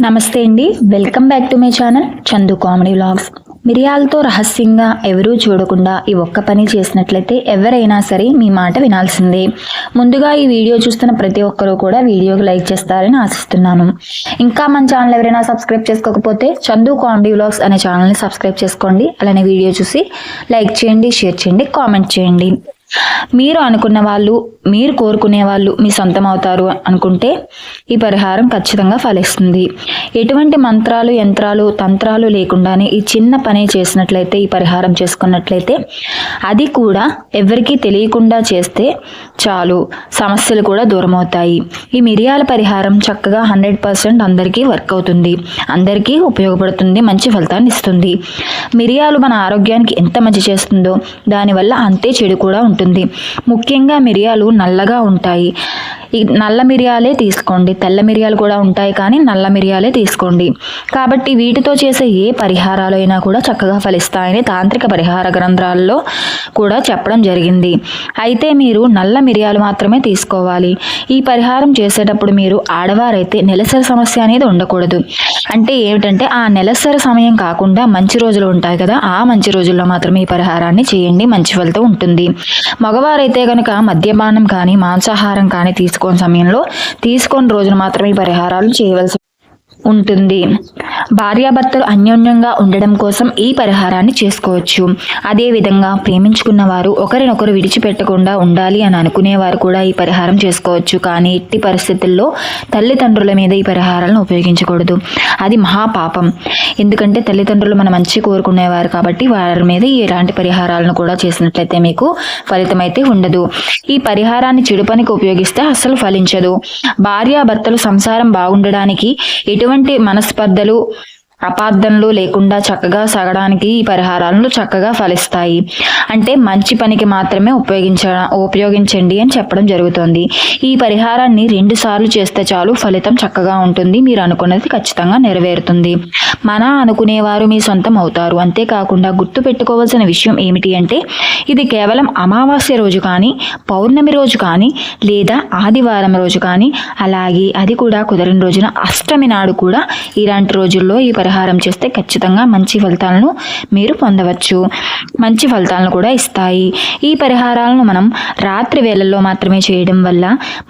నమస్తే అండి, welcome back to my channel Chandu comedy vlogs. మిరియాలతో రహస్యంగా ఎవరూ చూడకుండా ఈ ఒక్క పని చేసినట్లయితే ఎవరైనా సరే మీ మాట వినాల్సిందే. ముందుగా ఈ వీడియో చూస్తున్న ప్రతి ఒక్కరూ కూడా వీడియోకి లైక్ చేస్తారని ఆశిస్తున్నాను. ఇంకా మన ఛానల్ ఎవరైనా సబ్స్క్రైబ్ చేసుకోకపోతే చందు కామెడీ వ్లాగ్స్ అనే ఛానల్ని సబ్స్క్రైబ్ చేసుకోండి. అలానే వీడియో చూసి లైక్ చేయండి, షేర్ చేయండి, కామెంట్ చేయండి. మీరు అనుకున్న వాళ్ళు, మీరు కోరుకునే వాళ్ళు మీ సొంతం అవుతారు అనుకుంటే ఈ పరిహారం ఖచ్చితంగా ఫలిస్తుంది. ఎటువంటి మంత్రాలు, యంత్రాలు, తంత్రాలు లేకుండానే ఈ చిన్న పని చేసినట్లయితే, ఈ పరిహారం చేసుకున్నట్లయితే, అది కూడా ఎవరికీ తెలియకుండా చేస్తే చాలు, సమస్యలు కూడా దూరం అవుతాయి. ఈ మిరియాల పరిహారం చక్కగా 100% అందరికీ వర్క్ అవుతుంది, అందరికీ ఉపయోగపడుతుంది, మంచి ఫలితాన్ని ఇస్తుంది. మిరియాలు మన ఆరోగ్యానికి ఎంత మంచి చేస్తుందో దానివల్ల అంతే చెడు కూడా ఉంటుంది. ముఖ్యంగా మిరియాలు నల్లగా ఉంటాయి. ఈ నల్ల మిరియాలే తీసుకోండి. తెల్ల మిరియాలు కూడా ఉంటాయి, కానీ నల్ల మిరియాలే తీసుకోండి. కాబట్టి వీటితో చేసే ఏ పరిహారాలు అయినా కూడా చక్కగా ఫలిస్తాయని తాంత్రిక పరిహార గ్రంథాల్లో కూడా చెప్పడం జరిగింది. అయితే మీరు నల్ల మిరియాలు మాత్రమే తీసుకోవాలి. ఈ పరిహారం చేసేటప్పుడు మీరు ఆడవారైతే నెలసరి సమస్య అనేది ఉండకూడదు. అంటే ఏమిటంటే ఆ నెలసరి సమయం కాకుండా మంచి రోజులు ఉంటాయి కదా, ఆ మంచి రోజుల్లో మాత్రమే ఈ పరిహారాన్ని చేయండి, మంచి ఫలితం ఉంటుంది. మగవారైతే కనుక మద్యపానం కానీ మాంసాహారం కానీ తీసుకునే సమయంలో తీసుకొని రోజున మాత్రమే ఈ పరిహారాలు చేయవలసి ఉంటుంది. భార్యాభర్తలు అన్యోన్యంగా ఉండడం కోసం ఈ పరిహారాన్ని చేసుకోవచ్చు. అదేవిధంగా ప్రేమించుకున్న వారు ఒకరినొకరు విడిచిపెట్టకుండా ఉండాలి అని అనుకునేవారు కూడా ఈ పరిహారం చేసుకోవచ్చు. కానీ ఎట్టి పరిస్థితుల్లో తల్లిదండ్రుల మీద ఈ పరిహారాలను ఉపయోగించకూడదు, అది మహాపాపం. ఎందుకంటే తల్లిదండ్రులు మన మంచి కోరుకునేవారు కాబట్టి వారి మీద ఇలాంటి పరిహారాలను కూడా చేసినట్లయితే మీకు ఫలితం అయితే ఉండదు. ఈ పరిహారాన్ని చెడు పనికి ఉపయోగిస్తే అస్సలు ఫలించదు. భార్యాభర్తలు సంసారం బాగుండడానికి ఎటువంటి మనస్పర్ధలు, అపార్థనలు లేకుండా చక్కగా సాగడానికి ఈ పరిహారాలను చక్కగా ఫలిస్తాయి. అంటే మంచి పనికి మాత్రమే ఉపయోగించండి అని చెప్పడం జరుగుతుంది. ఈ పరిహారాన్ని 2 సార్లు చేస్తే చాలు, ఫలితం చక్కగా ఉంటుంది. మీరు అనుకున్నది ఖచ్చితంగా నెరవేరుతుంది. మన అనుకునేవారు మీ సొంతం అవుతారు. అంతేకాకుండా గుర్తు పెట్టుకోవాల్సిన విషయం ఏమిటి అంటే, ఇది కేవలం అమావాస్య రోజు కానీ, పౌర్ణమి రోజు కానీ, లేదా ఆదివారం రోజు కానీ, అలాగే అది కూడా కుదరని రోజున అష్టమి నాడు కూడా ఇలాంటి రోజుల్లో ఈ పరిహారం చేస్తే ఖచ్చితంగా మంచి ఫలితాలను మీరు పొందవచ్చు. మంచి ఫలితాలను కూడా ఇస్తాయి. ఈ పరిహారాలను మనం రాత్రి వేళల్లో మాత్రమే చేయడం వల్ల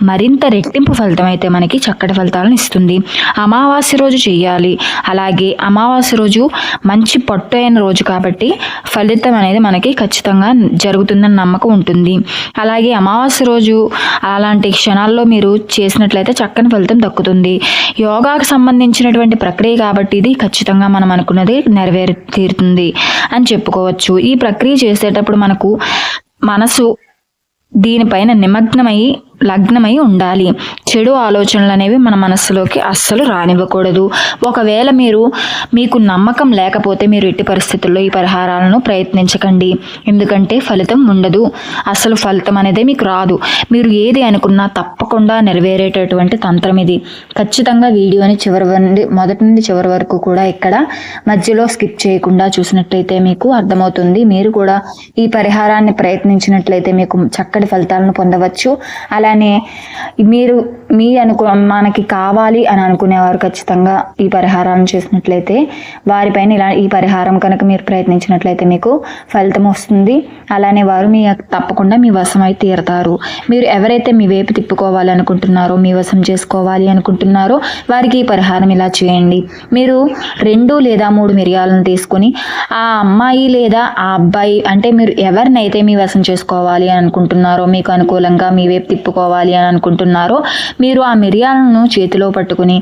మరింత రెట్టింపు ఫలితం అయితే మనకి చక్కటి ఫలితాలను ఇస్తుంది. అమావాస్య రోజు చేయాలి. అలాగే అమావాస్య రోజు మంచి పట్టు అయిన రోజు కాబట్టి ఫలితం అనేది మనకి ఖచ్చితంగా జరుగుతుందని నమ్మకం ఉంటుంది. అలాగే అమావాస్య రోజు అలాంటి క్షణాల్లో మీరు చేసినట్లయితే చక్కని ఫలితం దక్కుతుంది. యోగాకు సంబంధించినటువంటి ప్రక్రియ కాబట్టి ఇది ఖచ్చితంగా మనం అనుకున్నది తీరుతుంది అని చెప్పుకోవచ్చు. ఈ ప్రక్రియ చేసేటప్పుడు మనకు మనసు దీనిపైన లగ్నమై ఉండాలి. చెడు ఆలోచనలు అనేవి మన మనస్సులోకి అస్సలు రానివ్వకూడదు. ఒకవేళ మీకు నమ్మకం లేకపోతే మీరు ఎట్టి పరిస్థితుల్లో ఈ పరిహారాలను ప్రయత్నించకండి. ఎందుకంటే ఫలితం ఉండదు, అసలు ఫలితం అనేది మీకు రాదు. మీరు ఏది అనుకున్నా తప్పకుండా నెరవేరేటటువంటి తంత్రం ఇది. ఖచ్చితంగా వీడియోని మొదటి నుండి చివరి వరకు కూడా ఇక్కడ మధ్యలో స్కిప్ చేయకుండా చూసినట్లయితే మీకు అర్థమవుతుంది. మీరు కూడా ఈ పరిహారాన్ని ప్రయత్నించినట్లయితే మీకు చక్కటి ఫలితాలను పొందవచ్చు. అలానే మీరు మనకి కావాలి అని అనుకునేవారు ఖచ్చితంగా ఈ పరిహారాన్ని చేసినట్లయితే వారిపైన ఈ పరిహారం కనుక మీరు ప్రయత్నించినట్లయితే మీకు ఫలితం వస్తుంది. అలానే వారు తప్పకుండా మీ వశం అయితే తీరతారు. మీరు ఎవరైతే మీ వైపు తిప్పుకోవాలి అనుకుంటున్నారో, మీ వశం చేసుకోవాలి అనుకుంటున్నారో వారికి ఈ పరిహారం ఇలా చేయండి. మీరు 2 లేదా 3 మిరియాలను తీసుకొని ఆ అమ్మాయి లేదా ఆ అబ్బాయి, అంటే మీరు ఎవరినైతే మీ వశం చేసుకోవాలి అని అనుకుంటున్నారో, మీకు అనుకూలంగా మీ వైపు తిప్పుకోవాలి అని అనుకుంటున్నారో, మీరు ఆ మిరియాలను చేతిలో పట్టుకుని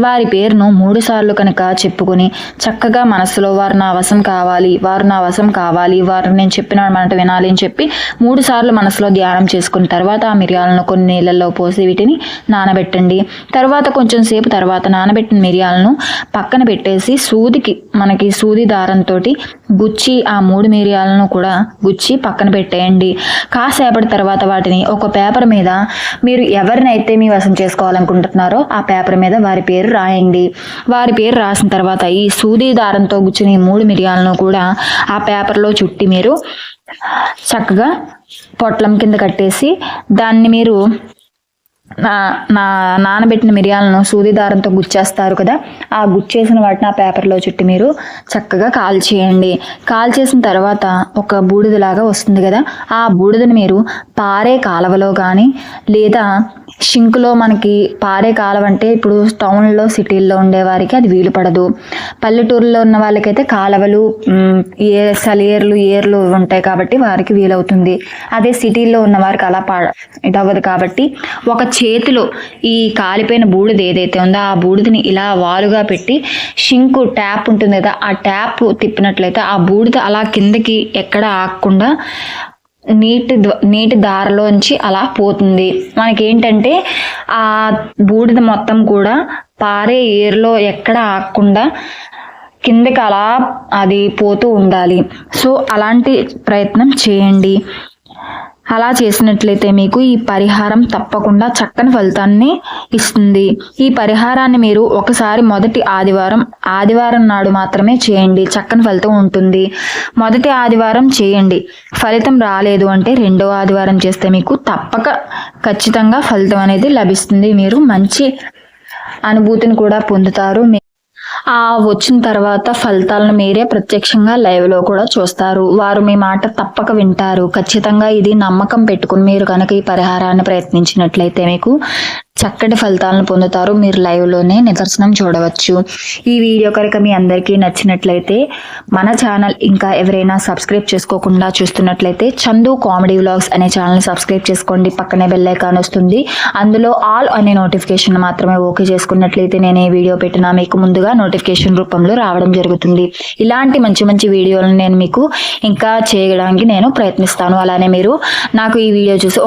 వారి పేరును 3 సార్లు కనుక చెప్పుకొని చక్కగా మనసులో వారు నా వశం కావాలి, వారు నా వశం కావాలి, వారు నేను చెప్పిన మాట వినాలి అని చెప్పి 3 సార్లు మనసులో ధ్యానం చేసుకున్న తర్వాత ఆ మిరియాలను కొన్ని నీళ్ళల్లో పోసి వీటిని నానబెట్టండి. తర్వాత కొంచెం సేపు తర్వాత నానబెట్టిన మిరియాలను పక్కన పెట్టేసి మనకి సూది దారంతో గుచ్చి ఆ 3 మిరియాలను కూడా గుచ్చి పక్కన పెట్టేయండి. కాసేపటి తర్వాత వాటిని ఒక పేపర్ మీద మీరు ఎవరినైతే మీ వశం చేసుకోవాలనుకుంటున్నారో ఆ పేపర్ మీద వారి పేరు రాయండి. వారి పేరు రాసిన తర్వాత ఈ సూది దారంతో గుచ్చిన 3 మిరియాలను కూడా ఆ పేపర్లో చుట్టి మీరు చక్కగా పొట్లం కింద కట్టేసి దాన్ని మీరు నానబెట్టిన మిరియాలను సూది దారంతో గుచ్చేస్తారు కదా, ఆ గుచ్చేసిన వాటిని ఆ పేపర్లో చుట్టి మీరు చక్కగా కాల్చేయండి. కాల్చేసిన తర్వాత ఒక బూడిదలాగా వస్తుంది కదా, ఆ బూడిదని మీరు పారే కాలువలో కానీ లేదా షింకులో, మనకి పారే కాలువ అంటే ఇప్పుడు టౌన్లో సిటీల్లో ఉండేవారికి అది వీలు పడదు. పల్లెటూరులో ఉన్న వాళ్ళకైతే కాలువలు ఏర్లు ఉంటాయి కాబట్టి వారికి వీలవుతుంది. అదే సిటీల్లో ఉన్న వారికి అలా ఇదవ్వదు కాబట్టి ఒక చేతిలో ఈ కాలిపోయిన బూడిద ఏదైతే ఉందో ఆ బూడిదని ఇలా వాలుగా పెట్టి షింకు ట్యాప్ ఉంటుంది కదా, ఆ ట్యాప్ తిప్పినట్లయితే ఆ బూడిద అలా కిందకి ఎక్కడ ఆగకుండా నీటి దారిలోంచి అలా పోతుంది. మనకేంటంటే ఆ బూడిద మొత్తం కూడా పారే ఏరులో ఎక్కడ ఆగకుండా కిందకి అలా అది పోతూ ఉండాలి. సో అలాంటి ప్రయత్నం చేయండి. అలా చేసినట్లయితే మీకు ఈ పరిహారం తప్పకుండా చక్కని ఫలితాన్ని ఇస్తుంది. ఈ పరిహారాన్ని మీరు ఒకసారి మొదటి ఆదివారం నాడు మాత్రమే చేయండి, చక్కని ఫలితం ఉంటుంది. మొదటి ఆదివారం చేయండి, ఫలితం రాలేదు అంటే రెండో ఆదివారం చేస్తే మీకు ఖచ్చితంగా ఫలితం అనేది లభిస్తుంది. మీరు మంచి అనుభూతిని కూడా పొందుతారు. వచ్చిన తర్వాత ఫలితాలను మీరే ప్రత్యక్షంగా లైవ్లో కూడా చూస్తారు. వారు మీ మాట తప్పక వింటారు. ఖచ్చితంగా ఇది నమ్మకం పెట్టుకుని మీరు కనుక ఈ పరిహారాన్ని ప్రయత్నించినట్లయితే మీకు చక్కటి ఫలితాలను పొందుతారు. మీరు లైవ్లోనే నిదర్శనం చూడవచ్చు. ఈ వీడియో కనుక మీ అందరికీ నచ్చినట్లయితే మన ఛానల్ ఇంకా ఎవరైనా సబ్స్క్రైబ్ చేసుకోకుండా చూస్తున్నట్లయితే చందు కామెడీ వ్లాగ్స్ అనే ఛానల్ సబ్స్క్రైబ్ చేసుకోండి. పక్కనే బెల్ ఐకాన్ వస్తుంది, అందులో ఆల్ అనే నోటిఫికేషన్ మాత్రమే ఓకే చేసుకున్నట్లయితే నేను ఏ వీడియో పెట్టినా మీకు ముందుగా నోటిఫికేషన్ రూపంలో రావడం జరుగుతుంది. ఇలాంటి మంచి మంచి వీడియోలను నేను మీకు ఇంకా చేయడానికి నేను ప్రయత్నిస్తాను. అలానే మీరు నాకు ఈ వీడియో చూసి